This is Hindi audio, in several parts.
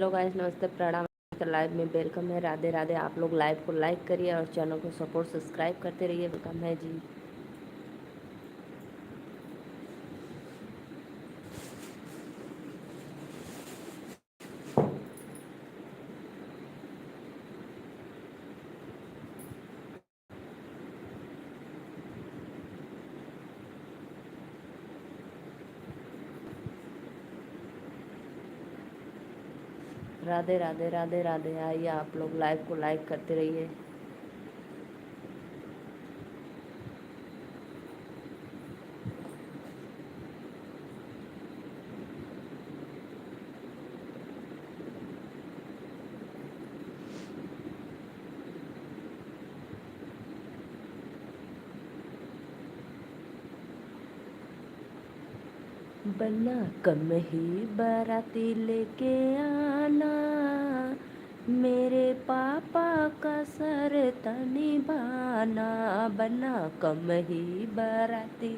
हेलो गाइस, नमस्ते, प्रणाम। लाइव में वेलकम है। राधे राधे। आप लोग लाइव को लाइक करिए और चैनल को सपोर्ट सब्सक्राइब करते रहिए। वेलकम है जी। राधे राधे राधे राधे। आइए, आप लोग लाइव को लाइक करते रहिए। बना कम ही बाराती लेके आना, मेरे पापा का सर निभाना। बना कम ही बाराती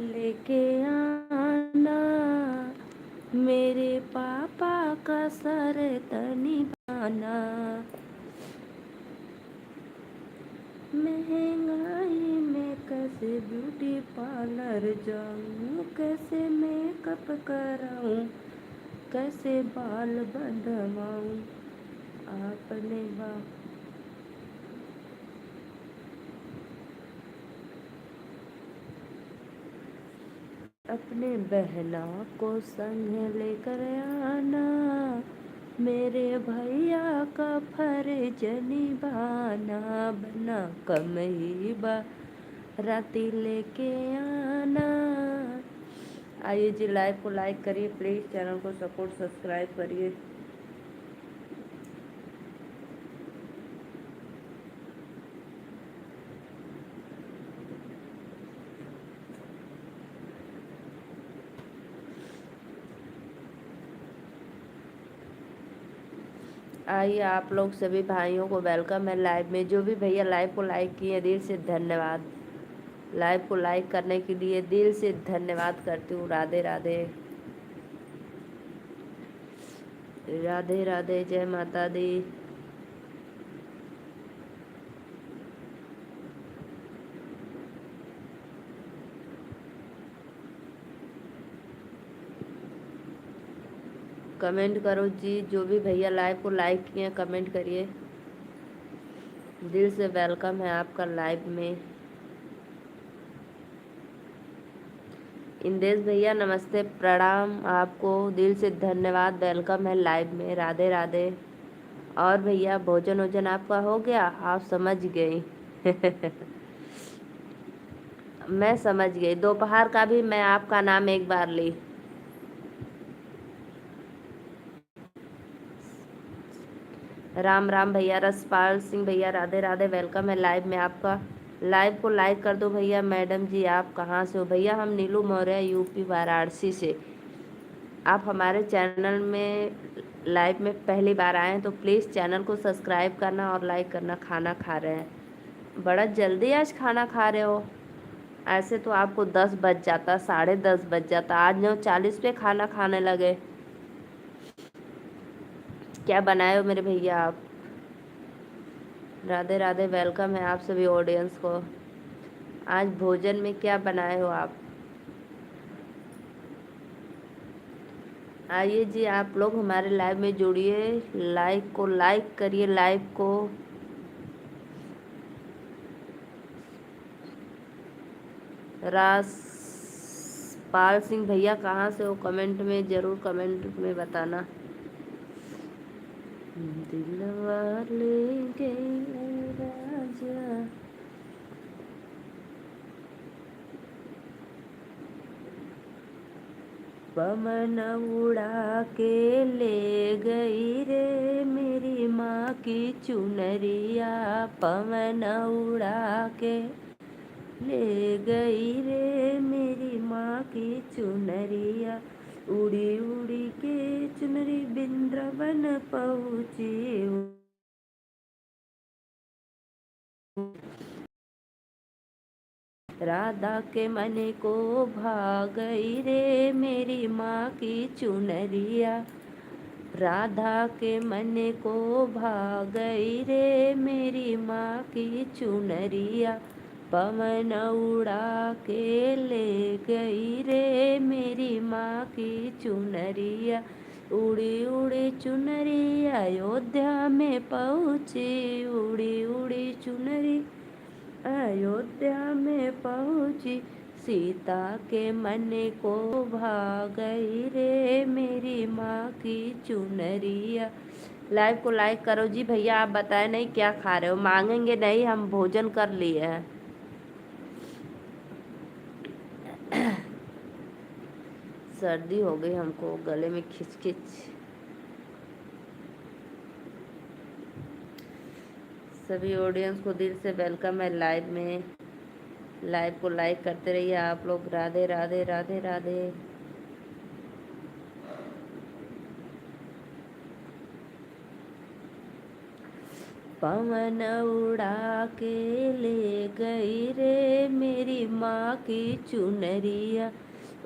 लेके आना, मेरे पापा का सर निभाना। महंगाई में कैसे ब्यूटी पार्लर जाऊं, कैसे मेकअप कराऊं, कैसे बाल बनवाऊं। आपने अपने बहना को संग लेकर आना, मेरे भैया का फर्ज निभाना। बना कम ही बाराती लेके आना। आइए जी, लाइव को लाइक करिए प्लीज़, चैनल को सपोर्ट सब्सक्राइब करिए। आइए, आप लोग सभी भाइयों को वेलकम है लाइव में। जो भी भैया लाइव को लाइक किए, दिल से धन्यवाद। लाइव को लाइक करने के लिए दिल से धन्यवाद करती हूँ। राधे राधे। राधे राधे। जय माता दी। कमेंट करो जी। जो भी भैया लाइव को लाइक किए कमेंट करिए। दिल से वेलकम है आपका लाइव में। इंदेश भैया नमस्ते, प्रणाम आपको। दिल से धन्यवाद, वेलकम है लाइव में। राधे राधे। और भैया भोजन वोजन आपका हो गया? आप समझ गई। मैं समझ गई। दोपहर का भी मैं आपका नाम एक बार ली। राम राम भैया। रसपाल सिंह भैया राधे राधे, वेलकम है लाइव में आपका। लाइव को लाइक कर दो भैया। मैडम जी आप कहाँ से हो? भैया हम नीलू मौर्य, यूपी वाराणसी से। आप हमारे चैनल में लाइव में पहली बार आए हैं तो प्लीज़ चैनल को सब्सक्राइब करना और लाइक करना। खाना खा रहे हैं? बड़ा जल्दी आज खाना खा रहे हो। ऐसे तो आपको 10 बज जाता, 10:30 बज जाता। आज 9:40 पे खाना खाने लगे। क्या बनाए हो मेरे भैया आप? राधे राधे, वेलकम है आप सभी ऑडियंस को। आज भोजन में क्या बनाए हो आप? आइए जी, आप लोग हमारे लाइव में जुड़िए। लाइक को लाइक करिए। लाइव को राजपाल सिंह भैया कहाँ से हो? कमेंट में ज़रूर कमेंट में बताना। दिल वाले गए राजा। पवन उड़ा के ले गई रे मेरी माँ की चुनरिया। पवन उड़ा के ले गई रे मेरी माँ की चुनरिया। उड़ी उड़ी के चुनरी बिंद्रवन पहुँची। राधा के मन को भा गई रे मेरी माँ की चुनरिया। राधा के मन को भा गई रे मेरी माँ की चुनरिया, पवन उड़ा के ले गई रे मेरी माँ की चुनरिया। उड़ी उड़ी चुनरी अयोध्या में पहुँची, उड़ी उड़ी चुनरी अयोध्या में पहुँची, सीता के मन को भा गई रे मेरी माँ की चुनरिया। लाइव को लाइक करो जी भैया। आप बताएं नहीं क्या खा रहे हो? मांगेंगे नहीं, हम भोजन कर लिए हैं। सर्दी हो गई हमको, गले में खिचखिच। सभी ऑडियंस को दिल से वेलकम है लाइव में। लाइव को लाइक करते रहिए आप लोग। राधे राधे राधे राधे। पवन उड़ा के ले गई रे मेरी माँ की चुनरिया,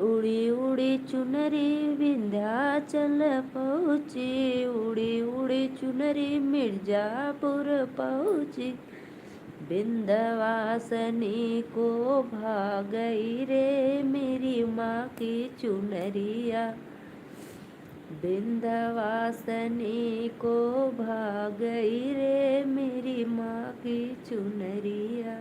उड़ी उड़ी चुनरी विंध्याचल पहुँची, उड़ी उड़ी चुनरी मिर्जापुर पहुँची, विंध्यवासिनी को भा गई रे मेरी माँ की चुनरिया, विंध्यवासिनी को भा गई रे मेरी माँ की चुनरिया,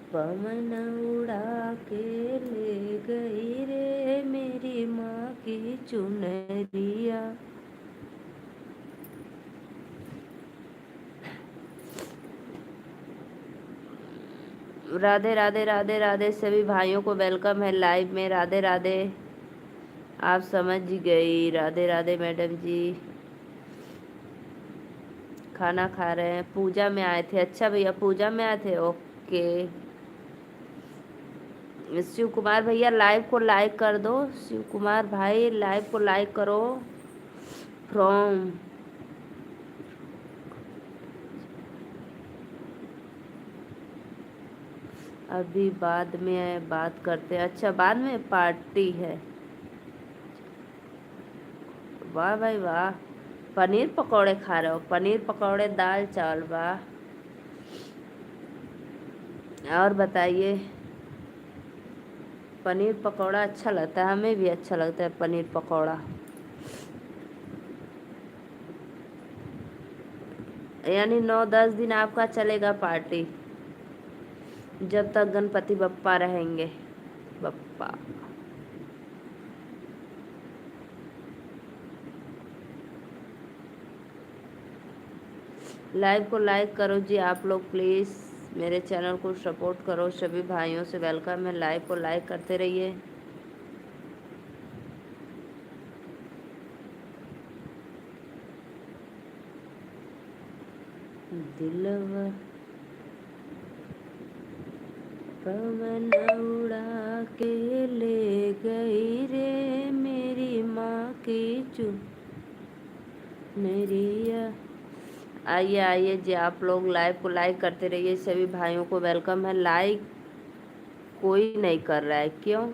पवन उड़ा के ले गई रे मेरी माँ की चुनरिया। राधे राधे राधे राधे। सभी भाइयों को वेलकम है लाइव में। राधे राधे। आप समझ गई। राधे राधे मैडम जी। खाना खा रहे हैं। पूजा में आए थे? अच्छा भैया पूजा में आए थे, ओके। शिव कुमार भैया लाइव को लाइक कर दो। शिव कुमार भाई लाइव को लाइक करो। फ्रॉम अभी बाद में बात करते हैं। अच्छा बाद में पार्टी है? वाह भाई वाह। पनीर पकौड़े खा रहे हो? पनीर पकौड़े दाल चावल, वाह। और बताइए। पनीर पकौड़ा अच्छा लगता है? हमें भी अच्छा लगता है पनीर पकौड़ा। यानी 9-10 दिन आपका चलेगा पार्टी, जब तक गणपति बप्पा रहेंगे। बप्पा। लाइव को लाइक करो जी आप लोग प्लीज़। मेरे चैनल को सपोर्ट करो। सभी भाइयों से वेलकम है। लाइव को लाइक करते रहिए। दिलवा पवन उड़ा के ले गई रे मेरी माँ की चुनरिया। आइए आइए जी आप लोग लाइव को लाइक करते रहिए। सभी भाइयों को वेलकम है। लाइक कोई नहीं कर रहा है, क्यों?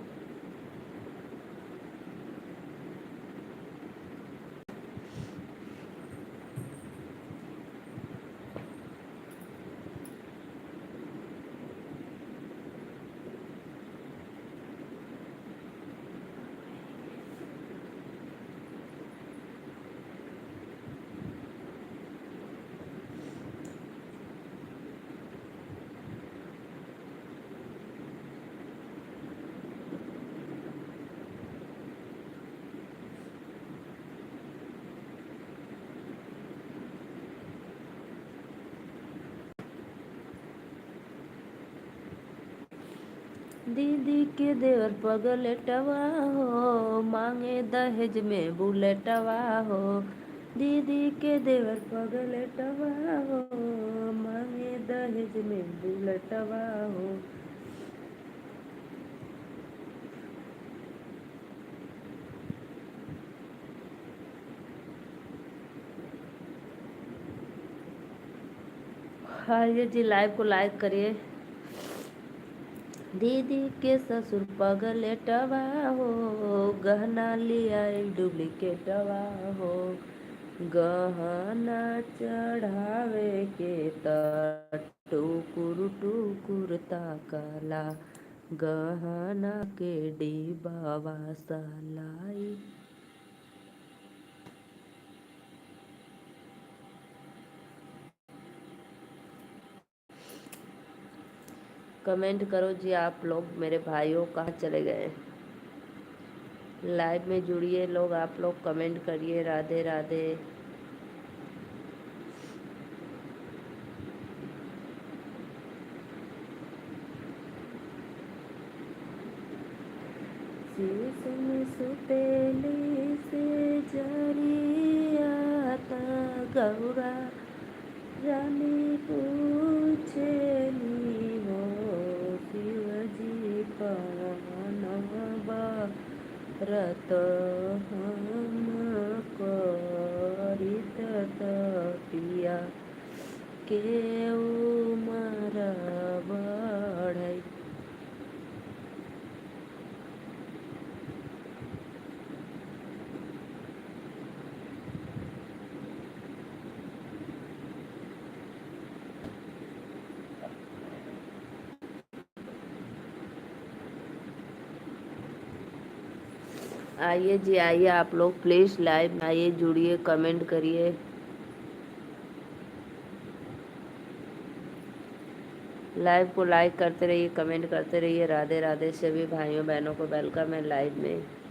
दीदी के देवर पगलेटवा हो, मांगे दहेज में बुलेटवा हो। दीदी के देवर पगलेटवा हो, मांगे दहेज में बुलेटवा हो। आइए जी लाइव को लाइक करिए। दीदी के ससुर पगलेटवा हो, गहना लिया डुप्लीकेटवा हो। गहना चढ़ावे के त टुकुर टुकुर ताकला, गहना के डिबावा सलाई। कमेंट करो जी आप लोग, मेरे भाइयों कहाँ चले गए। लाइव में जुड़िए लोग, आप लोग कमेंट करिए। राधे राधे। शीशम सुतेली से जरिया गौरा रानी पूछेली हो, शिवजी पवनवा रत हम करित तपिया के उमर बढ़ई। आइए जी आइए, आप लोग प्लीज़ लाइव में आइए, जुड़िए, कमेंट करिए। लाइव को लाइक करते रहिए, कमेंट करते रहिए। राधे राधे सभी भाइयों बहनों को वेलकम है लाइव में।